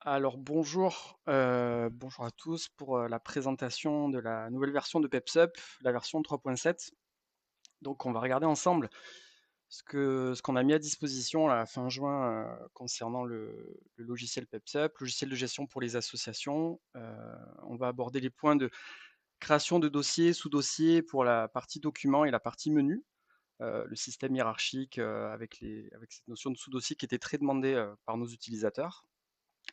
Alors bonjour à tous pour la présentation de la nouvelle version de PepsUp, la version 3.7. Donc on va regarder ensemble ce qu'on a mis à disposition là, fin juin concernant le logiciel PepsUp, logiciel de gestion pour les associations. On va aborder les points de création de dossiers, sous-dossiers pour la partie documents et la partie menu. Le système hiérarchique avec cette notion de sous-dossier qui était très demandée par nos utilisateurs.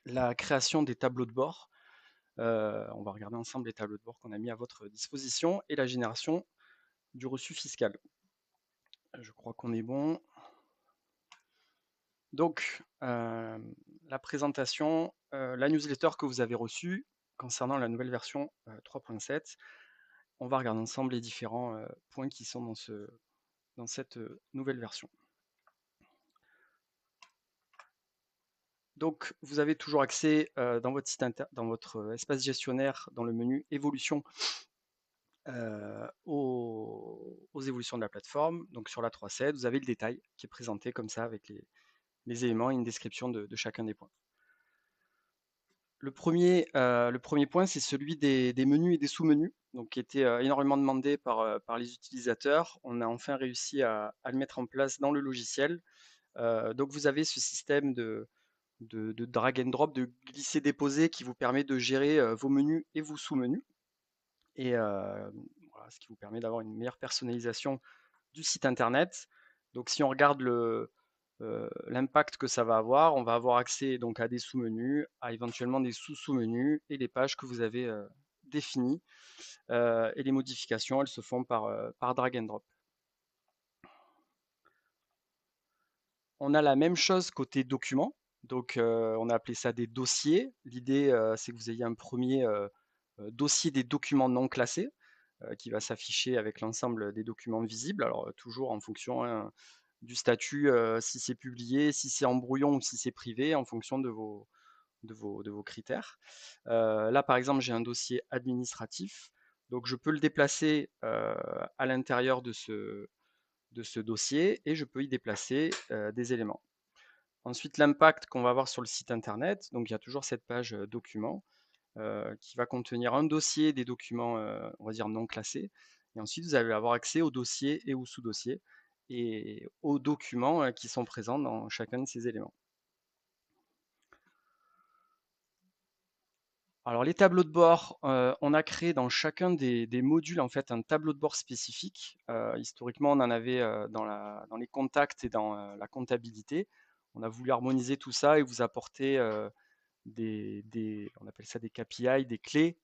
La création des tableaux de bord. On va regarder ensemble les tableaux de bord qu'on a mis à votre disposition et la génération du reçu fiscal. Je crois qu'on est bon. Donc, la présentation, la newsletter que vous avez reçue concernant la nouvelle version 3.7. On va regarder ensemble les différents points qui sont dans cette nouvelle version. Donc, vous avez toujours accès dans votre dans votre espace gestionnaire, dans le menu évolution, aux évolutions de la plateforme. Donc sur la 3.7, vous avez le détail qui est présenté comme ça avec les éléments et une description de chacun des points. Le premier point, c'est celui des menus et des sous-menus, donc qui était énormément demandé par les utilisateurs. On a enfin réussi à le mettre en place dans le logiciel. Donc vous avez ce système de drag and drop, de glisser-déposer qui vous permet de gérer vos menus et vos sous-menus. Et voilà, ce qui vous permet d'avoir une meilleure personnalisation du site internet. Donc si on regarde l'impact que ça va avoir, on va avoir accès donc à des sous-menus, à éventuellement des sous-sous-menus et les pages que vous avez définies. Et les modifications, elles se font par drag and drop. On a la même chose côté documents. Donc on a appelé ça des dossiers. L'idée, c'est que vous ayez un premier dossier des documents non classés qui va s'afficher avec l'ensemble des documents visibles. Alors toujours en fonction du statut, si c'est publié, si c'est en brouillon ou si c'est privé, en fonction de vos critères. Là, par exemple, j'ai un dossier administratif, donc je peux le déplacer à l'intérieur de ce dossier et je peux y déplacer des éléments. Ensuite, l'impact qu'on va avoir sur le site internet, donc il y a toujours cette page documents qui va contenir un dossier des documents, on va dire non classés. Et ensuite, vous allez avoir accès aux dossiers et aux sous-dossiers et aux documents qui sont présents dans chacun de ces éléments. Alors les tableaux de bord, on a créé dans chacun des modules en fait un tableau de bord spécifique. Historiquement, on en avait dans les contacts et dans la comptabilité. On a voulu harmoniser tout ça et vous apporter on appelle ça des KPI, des clés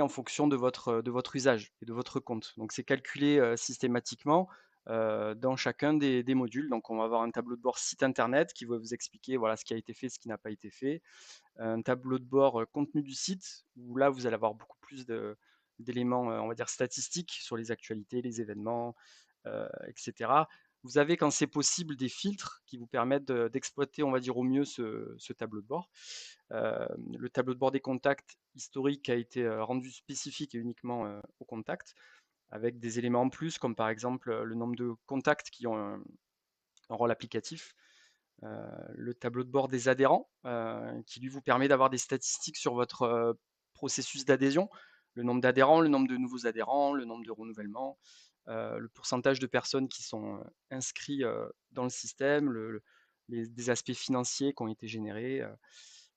en fonction de votre usage et de votre compte. Donc c'est calculé systématiquement dans chacun des modules. Donc on va avoir un tableau de bord site internet qui va vous expliquer voilà, ce qui a été fait, ce qui n'a pas été fait. Un tableau de bord contenu du site, où là vous allez avoir beaucoup plus d'éléments, on va dire, statistiques sur les actualités, les événements, etc. Vous avez, quand c'est possible, des filtres qui vous permettent d'exploiter, on va dire, au mieux ce tableau de bord. Le tableau de bord des contacts historiques a été rendu spécifique et uniquement aux contacts, avec des éléments en plus, comme par exemple le nombre de contacts qui ont un rôle applicatif. Le tableau de bord des adhérents, qui lui vous permet d'avoir des statistiques sur votre processus d'adhésion, le nombre d'adhérents, le nombre de nouveaux adhérents, le nombre de renouvellements, le pourcentage de personnes qui sont inscrits dans le système, des aspects financiers qui ont été générés.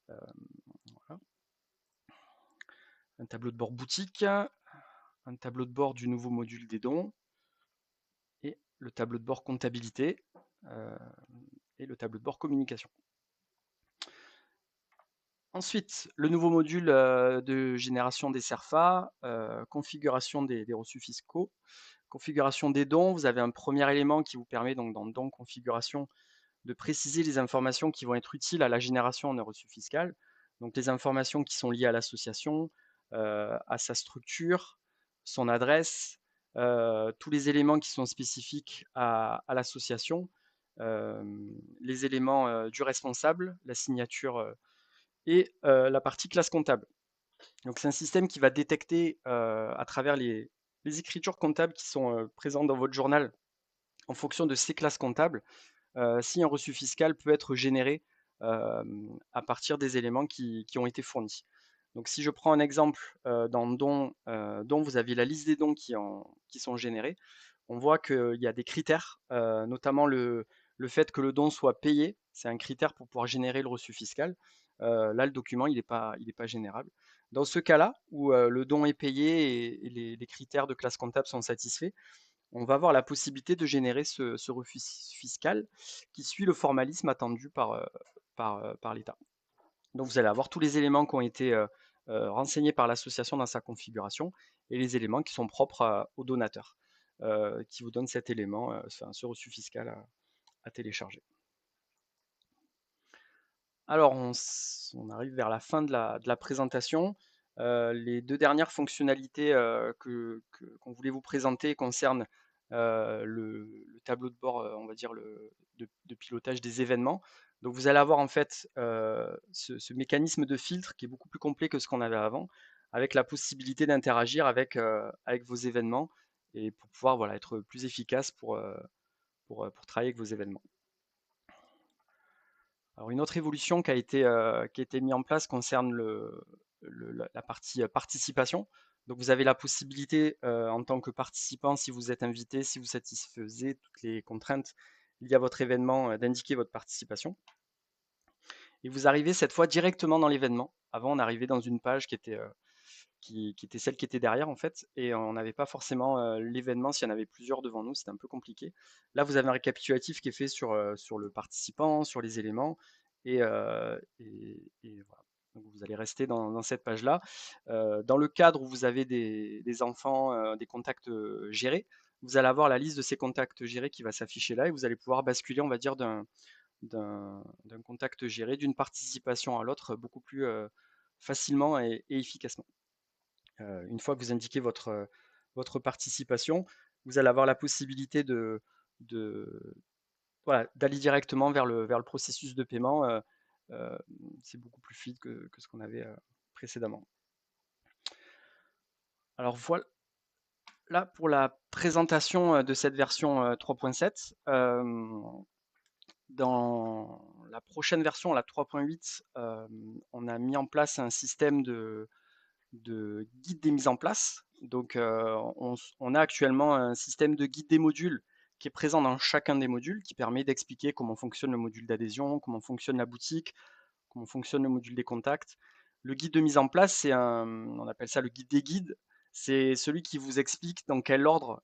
Voilà. Un tableau de bord boutique, un tableau de bord du nouveau module des dons, et le tableau de bord comptabilité, et le tableau de bord communication. Ensuite, le nouveau module de génération des CERFA, configuration des reçus fiscaux, configuration des dons. Vous avez un premier élément qui vous permet donc dans don configuration de préciser les informations qui vont être utiles à la génération d'un reçu fiscal. Donc les informations qui sont liées à l'association, à sa structure, son adresse, tous les éléments qui sont spécifiques à l'association, les éléments du responsable, la signature et la partie classe comptable. Donc c'est un système qui va détecter à travers les écritures comptables qui sont présentes dans votre journal en fonction de ces classes comptables, si un reçu fiscal peut être généré à partir des éléments qui ont été fournis. Donc si je prends un exemple, dans dont vous avez la liste des dons qui sont générés, on voit qu'il y a des critères, notamment le fait que le don soit payé, c'est un critère pour pouvoir générer le reçu fiscal. Là, le document, il est pas générable. Dans ce cas-là, où le don est payé et les critères de classe comptable sont satisfaits, on va avoir la possibilité de générer ce reçu fiscal qui suit le formalisme attendu par l'État. Donc vous allez avoir tous les éléments qui ont été renseignés par l'association dans sa configuration et les éléments qui sont propres au donateur, qui vous donne cet élément, ce reçu fiscal à télécharger. Alors on arrive vers la fin de la présentation. Les deux dernières fonctionnalités qu'on voulait vous présenter concernent le tableau de bord, on va dire, de pilotage des événements. Donc vous allez avoir en fait ce mécanisme de filtre qui est beaucoup plus complet que ce qu'on avait avant, avec la possibilité d'interagir avec vos événements et pour pouvoir voilà, être plus efficace pour travailler avec vos événements. Alors une autre évolution qui a été mise en place concerne la partie participation. Donc vous avez la possibilité en tant que participant, si vous êtes invité, si vous satisfaisez toutes les contraintes liées à votre événement, d'indiquer votre participation. Et vous arrivez cette fois directement dans l'événement. Avant, on arrivait dans une page qui était celle qui était derrière en fait, et on n'avait pas forcément l'événement s'il y en avait plusieurs devant nous, c'était un peu compliqué. Là, vous avez un récapitulatif qui est fait sur le participant, sur les éléments, et voilà. Donc vous allez rester dans cette page-là. Dans le cadre où vous avez des enfants, des contacts gérés, vous allez avoir la liste de ces contacts gérés qui va s'afficher là, et vous allez pouvoir basculer, on va dire, d'un contact géré, d'une participation à l'autre, beaucoup plus facilement et efficacement. Une fois que vous indiquez votre participation, vous allez avoir la possibilité de voilà, d'aller directement vers le processus de paiement. Euh, c'est beaucoup plus fluide que ce qu'on avait précédemment. Alors voilà pour la présentation de cette version 3.7. Dans la prochaine version, la 3.8, on a mis en place un système de guide des mises en place. Donc, on a actuellement un système de guide des modules qui est présent dans chacun des modules, qui permet d'expliquer comment fonctionne le module d'adhésion, comment fonctionne la boutique, comment fonctionne le module des contacts. Le guide de mise en place, on appelle ça le guide des guides. C'est celui qui vous explique dans quel ordre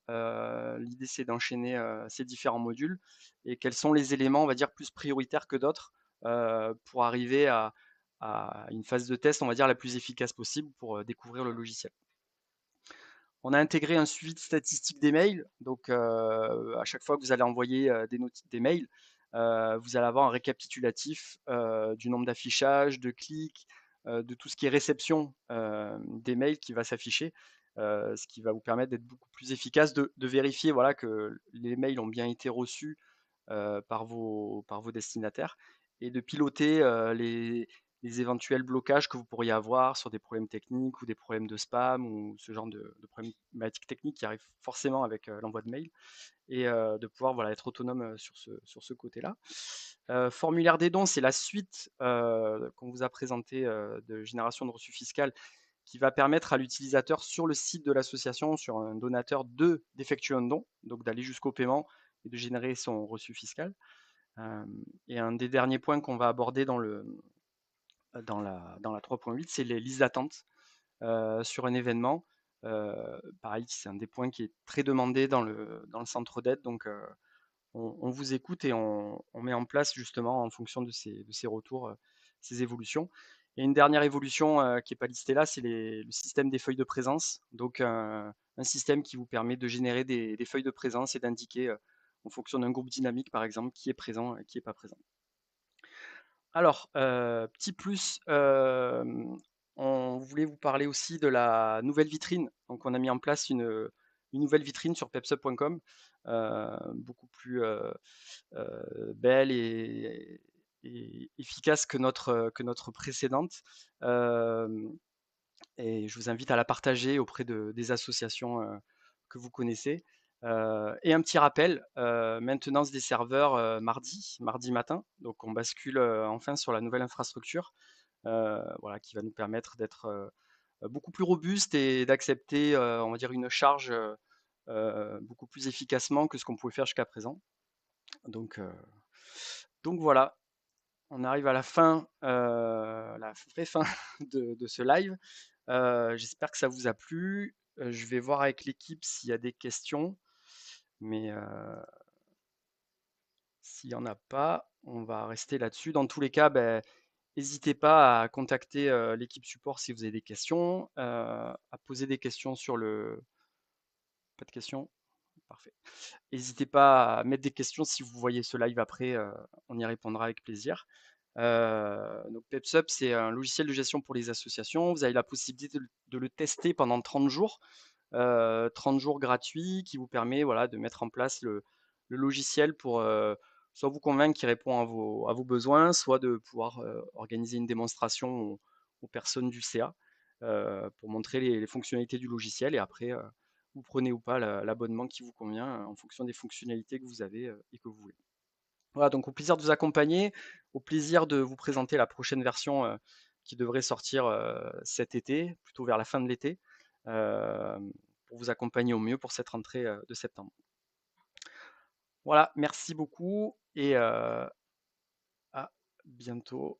l'idée c'est d'enchaîner ces différents modules et quels sont les éléments, on va dire, plus prioritaires que d'autres pour arriver à une phase de test, on va dire, la plus efficace possible pour découvrir le logiciel. On a intégré un suivi de statistiques des mails. Donc, à chaque fois que vous allez envoyer des mails, vous allez avoir un récapitulatif du nombre d'affichages, de clics, de tout ce qui est réception des mails qui va s'afficher, ce qui va vous permettre d'être beaucoup plus efficace, de vérifier voilà, que les mails ont bien été reçus par vos destinataires et de piloter les éventuels blocages que vous pourriez avoir sur des problèmes techniques ou des problèmes de spam ou ce genre de problématiques techniques qui arrivent forcément avec l'envoi de mail et de pouvoir voilà, être autonome sur ce côté-là. Formulaire des dons, c'est la suite qu'on vous a présentée de génération de reçu fiscal qui va permettre à l'utilisateur sur le site de l'association, sur un donateur, d'effectuer un don, donc d'aller jusqu'au paiement et de générer son reçu fiscal. Et un des derniers points qu'on va aborder dans la 3.8, c'est les listes d'attente sur un événement. Pareil, c'est un des points qui est très demandé dans le centre d'aide. Donc, on vous écoute et on met en place justement en fonction de ces retours, ces évolutions. Et une dernière évolution qui n'est pas listée là, c'est le système des feuilles de présence. Donc, un système qui vous permet de générer des feuilles de présence et d'indiquer en fonction d'un groupe dynamique, par exemple, qui est présent et qui n'est pas présent. Alors, petit plus, on voulait vous parler aussi de la nouvelle vitrine. Donc, on a mis en place une nouvelle vitrine sur pepsub.com, beaucoup plus belle et efficace que notre précédente. Et je vous invite à la partager auprès des associations que vous connaissez. Et un petit rappel, maintenance des serveurs, mardi matin. Donc on bascule, enfin sur la nouvelle infrastructure, voilà, qui va nous permettre d'être, beaucoup plus robuste et d'accepter, on va dire une charge, beaucoup plus efficacement que ce qu'on pouvait faire jusqu'à présent. Donc heu, donc voilà, on arrive à la fin, la vraie fin de ce live. J'espère que ça vous a plu. Je vais voir avec l'équipe s'il y a des questions, mais s'il y en a pas, on va rester là-dessus. Dans tous les cas, beh, n'hésitez pas à contacter, l'équipe support si vous avez des questions, à poser des questions sur le pas de questions? Parfait. N'hésitez pas à mettre des questions si vous voyez ce live après, on y répondra avec plaisir. Donc PepsUp, c'est un logiciel de gestion pour les associations. Vous avez la possibilité de le tester pendant 30 jours, 30 jours gratuits qui vous permet, voilà, de mettre en place le logiciel pour, soit vous convaincre qu'il répond à vos besoins, soit de pouvoir, organiser une démonstration aux personnes du CA, pour montrer les fonctionnalités du logiciel et après, vous prenez ou pas l'abonnement qui vous convient, en fonction des fonctionnalités que vous avez, et que vous voulez. Voilà, donc au plaisir de vous accompagner, au plaisir de vous présenter la prochaine version, qui devrait sortir, cet été, plutôt vers la fin de l'été, pour vous accompagner au mieux pour cette rentrée, de septembre. Voilà, merci beaucoup et à bientôt.